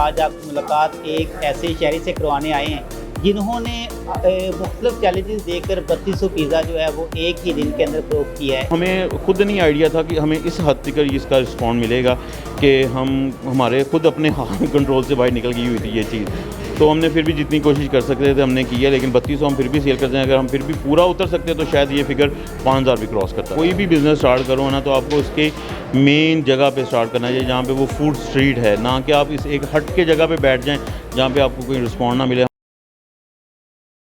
آج آپ کی ملاقات ایک ایسے شہری سے کروانے آئے ہیں جنہوں نے مختلف چیلنجز دے کر 3200 پیزا جو ہے وہ ایک ہی دن کے اندر فروخت کیا ہے۔ ہمیں خود نہیں آئیڈیا تھا کہ ہمیں اس حد تک اس کا رسپانس ملے گا کہ ہمارے خود اپنے کنٹرول سے باہر نکل گئی ہوئی تھی یہ چیز، تو ہم نے پھر بھی جتنی کوشش کر سکتے تھے ہم نے کی ہے، لیکن 3200 ہم پھر بھی سیل کرتے ہیں۔ اگر ہم پھر بھی پورا اتر سکتے تو شاید یہ فگر 5000 بھی کراس کرتا ہے۔ کوئی بھی بزنس سٹارٹ کرو نا تو آپ کو اس کے مین جگہ پہ سٹارٹ کرنا چاہیے جہاں پہ وہ فوڈ اسٹریٹ ہے، نہ کہ آپ اس ایک ہٹ کے جگہ پہ بیٹھ جائیں جہاں پہ آپ کو کوئی رسپانس نہ ملے۔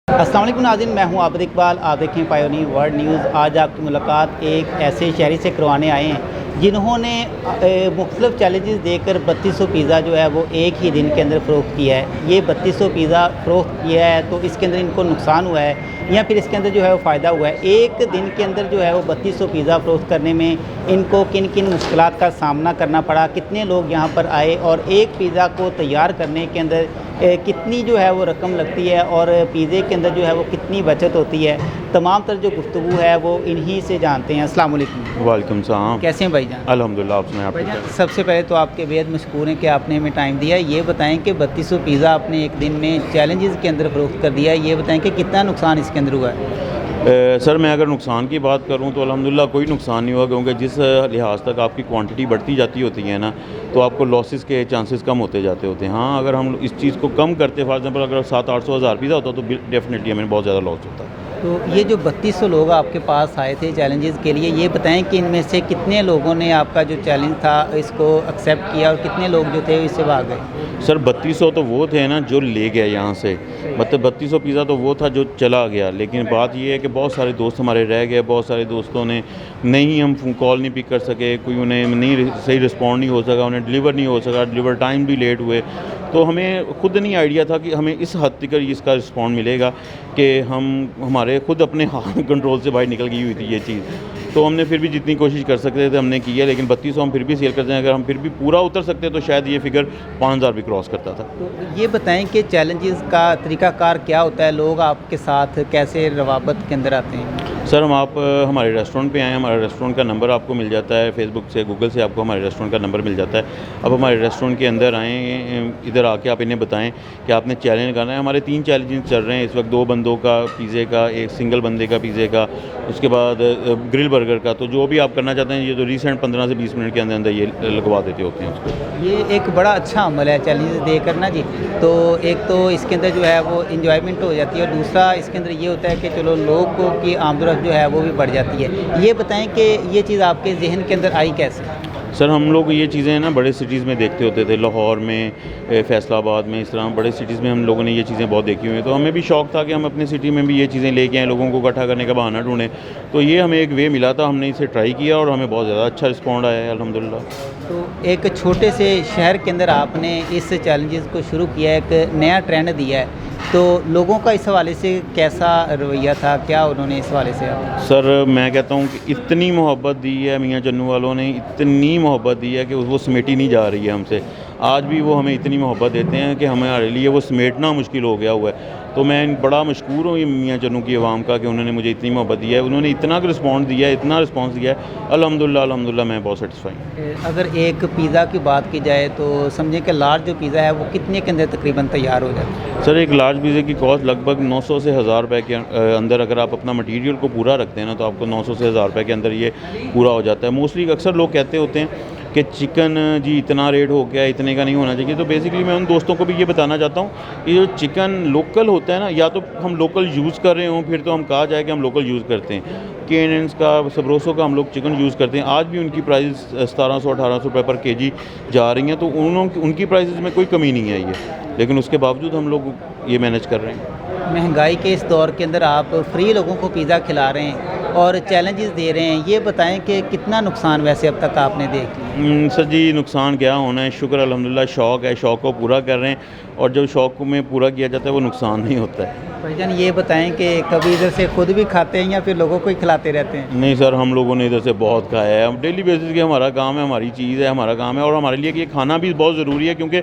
السلام علیکم ناظرین، میں ہوں عابد اقبال، آپ دیکھیں پایونیر ورلڈ نیوز۔ آج آپ کی ملاقات ایک ایسے شہری سے کروانے آئے ہیں جنہوں نے مختلف چیلنجز دے کر 3200 پیزا جو ہے وہ ایک ہی دن کے اندر فروخت کیا ہے۔ یہ 3200 پیزا فروخت کیا ہے تو اس کے اندر ان کو نقصان ہوا ہے یا پھر اس کے اندر جو ہے وہ فائدہ ہوا ہے؟ ایک دن کے اندر جو ہے وہ 3200 پیزا فروخت کرنے میں ان کو کن کن مشکلات کا سامنا کرنا پڑا، کتنے لوگ یہاں پر آئے اور ایک پیزا کو تیار کرنے کے اندر کتنی جو ہے وہ رقم لگتی ہے اور پیزے کے اندر جو ہے وہ کتنی بچت ہوتی ہے، تمام تر جو گفتگو ہے وہ انہی سے جانتے ہیں۔ السلام علیکم۔ وعلیکم السلام۔ کیسے ہیں بھائی جان؟ الحمدللہ، آپ سنائیں۔ بھائی جان سب سے پہلے تو آپ کے بےحد مشکور ہیں کہ آپ نے ہمیں ٹائم دیا۔ یہ بتائیں کہ 3200 پیزا آپ نے ایک دن میں چیلنجز کے اندر فروخت کر دیا، یہ بتائیں کہ کتنا نقصان اس کے اندر ہوا ہے؟ سر میں اگر نقصان کی بات کروں تو الحمدللہ کوئی نقصان نہیں ہوا، کیونکہ جس لحاظ تک آپ کی کوانٹٹی بڑھتی جاتی ہوتی ہے نا تو آپ کو لاسز کے چانسز کم ہوتے جاتے ہوتے ہیں۔ ہاں اگر ہم اس چیز کو کم کرتے، فار ایگزامپل اگر 700-800 ہزار پیزا ہوتا تو ڈیفینیٹلی ہمیں بہت زیادہ لاس ہوتا ہے۔ تو یہ جو 3200 لوگ آپ کے پاس آئے تھے چیلنجز کے لیے، یہ بتائیں کہ ان میں سے کتنے لوگوں نے آپ کا جو چیلنج تھا اس کو ایکسیپٹ کیا اور کتنے لوگ جو تھے اس سے بھاگ گئے؟ سر 3200 تو وہ تھے نا جو لے گئے یہاں سے، مطلب 3200 پیزا تو وہ تھا جو چلا گیا، لیکن بات یہ ہے کہ بہت سارے دوست ہمارے رہ گئے، بہت سارے دوستوں نے نہیں، ہم کال نہیں پک کر سکے، کوئی انہیں نہیں صحیح رسپونڈ نہیں ہو سکا، انہیں ڈلیور نہیں ہو سکا، ڈلیور ٹائم بھی لیٹ ہوئے، تو ہمیں خود نہیں آئیڈیا تھا کہ ہمیں اس حد تک اس کا رسپانس ملے گا کہ ہمارے خود اپنے کنٹرول سے باہر نکل گئی ہوئی تھی یہ چیز، تو ہم نے پھر بھی جتنی کوشش کر سکتے تھے ہم نے کی ہے، لیکن 3200 ہم پھر بھی سیل کرتے ہیں۔ اگر ہم پھر بھی پورا اتر سکتے تو شاید یہ فگر 5000 بھی کراس کرتا تھا۔ تو یہ بتائیں کہ چیلنجز کا طریقہ کار کیا ہوتا ہے، لوگ آپ کے ساتھ کیسے روابط کے اندر آتے ہیں؟ سر آپ ہمارے ریسٹورنٹ پہ آئیں، ہمارے ریسٹورنٹ کا نمبر آپ کو مل جاتا ہے، فیس بک سے گوگل سے آپ کو ہمارے ریسٹورنٹ کا نمبر مل جاتا ہے۔ اب ہمارے ریسٹورنٹ کے اندر آئیں، ادھر آ کے آپ انہیں بتائیں کہ آپ نے چیلنج کرنا ہے۔ ہمارے 3 چیلنجز چل رہے ہیں اس وقت، 2 بندوں کا پیزے کا، ایک سنگل بندے کا پیزے کا، اس کے بعد گرل برگر کا، تو جو بھی آپ کرنا چاہتے ہیں یہ تو ریسنٹ 15 سے 20 منٹ کے اندر یہ لگوا دیتے ہوتے ہیں اس کو۔ یہ ایک بڑا اچھا عمل ہے چیلنجز دے کرنا جی، تو ایک تو اس کے اندر جو ہے وہ انجوائمنٹ ہو جاتی ہے اور دوسرا اس کے اندر یہ ہوتا ہے کہ چلو لوگوں کی آمد و رفت جو ہے وہ بھی بڑھ جاتی ہے۔ یہ بتائیں کہ یہ چیز آپ کے ذہن کے اندر آئی کیسے؟ سر ہم لوگ یہ چیزیں نا بڑے سٹیز میں دیکھتے ہوتے تھے، لاہور میں، فیصل آباد میں، اس طرح بڑے سٹیز میں ہم لوگوں نے یہ چیزیں بہت دیکھی ہوئی ہیں، تو ہمیں بھی شوق تھا کہ ہم اپنے سٹی میں بھی یہ چیزیں لے کے آئیں، لوگوں کو اکٹھا کرنے کا بہانہ ڈھونڈیں، تو یہ ہمیں ایک وے ملا تھا، ہم نے اسے ٹرائی کیا اور ہمیں بہت زیادہ اچھا رسپونڈ آیا ہے الحمدللہ۔ تو ایک چھوٹے سے شہر کے اندر آپ نے اس چیلنجز کو شروع کیا، ایک نیا ٹرینڈ دیا ہے، تو لوگوں کا اس حوالے سے کیسا رویہ تھا، کیا انہوں نے اس حوالے سے؟ سر میں کہتا ہوں کہ اتنی محبت دی ہے میاں چنو والوں نے، اتنی محبت دی ہے کہ وہ سمیٹی نہیں جا رہی ہے ہم سے، آج بھی وہ ہمیں اتنی محبت دیتے ہیں کہ ہمارے لیے وہ سمیٹنا مشکل ہو گیا ہوا ہے، تو میں بڑا مشکور ہوں یہ میاں چنو کی عوام کا کہ انہوں نے مجھے اتنی محبت دی ہے، انہوں نے اتنا رسپانس دیا ہے، اتنا رسپانس دیا ہے، الحمدللہ میں بہت سیٹسفائی ہوں۔ اگر ایک پیزا کی بات کی جائے تو سمجھیں کہ لارج جو پیزا ہے وہ کتنے کے اندر تقریباً تیار ہو جاتا ہے؟ سر ایک لارج پیزے کی کاسٹ لگ بھگ 900 سے 1000 روپے کے اندر، اگر آپ اپنا مٹیریل کو پورا رکھتے ہیں نا تو آپ کو 900 سے 1000 روپے کے اندر یہ پورا ہو جاتا ہے۔ موسٹلی اکثر لوگ کہتے ہوتے ہیں کہ چکن جی اتنا ریٹ ہو گیا، اتنے کا نہیں ہونا چاہیے، تو بیسیکلی میں ان دوستوں کو بھی یہ بتانا چاہتا ہوں کہ جو چکن لوکل ہوتا ہے نا، یا تو ہم لوکل یوز کر رہے ہوں پھر تو ہم کہا جائے کہ ہم لوکل یوز کرتے ہیں، کیننس کا، سبروسو کا ہم لوگ چکن یوز کرتے ہیں، آج بھی ان کی پرائز 1700-1800 روپے پر کے جی جا رہی ہیں، تو ان کی پرائزز میں کوئی کمی نہیں آئی ہے، لیکن اس کے باوجود ہم لوگ یہ مینیج کر رہے ہیں۔ مہنگائی کے اس دور کے اندر آپ فری لوگوں کو پیزا کھلا رہے ہیں اور چیلنجز دے رہے ہیں، یہ بتائیں کہ کتنا نقصان ویسے اب تک آپ نے دیکھ لیا؟ سر جی نقصان کیا ہونا ہے، شکر الحمدللہ، شوق ہے، شوق کو پورا کر رہے ہیں، اور جب شوق میں پورا کیا جاتا ہے وہ نقصان نہیں ہوتا ہے۔ بھائی جان یہ بتائیں کہ کبھی ادھر سے خود بھی کھاتے ہیں یا پھر لوگوں کو ہی کھلاتے رہتے ہیں؟ نہیں سر ہم لوگوں نے ادھر سے بہت کھایا ہے، ہم ڈیلی بیسس کے ہمارا کام ہے، ہماری چیز ہے، ہمارا کام ہے، اور ہمارے لیے کہ یہ کھانا بھی بہت ضروری ہے، کیونکہ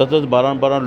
10, 12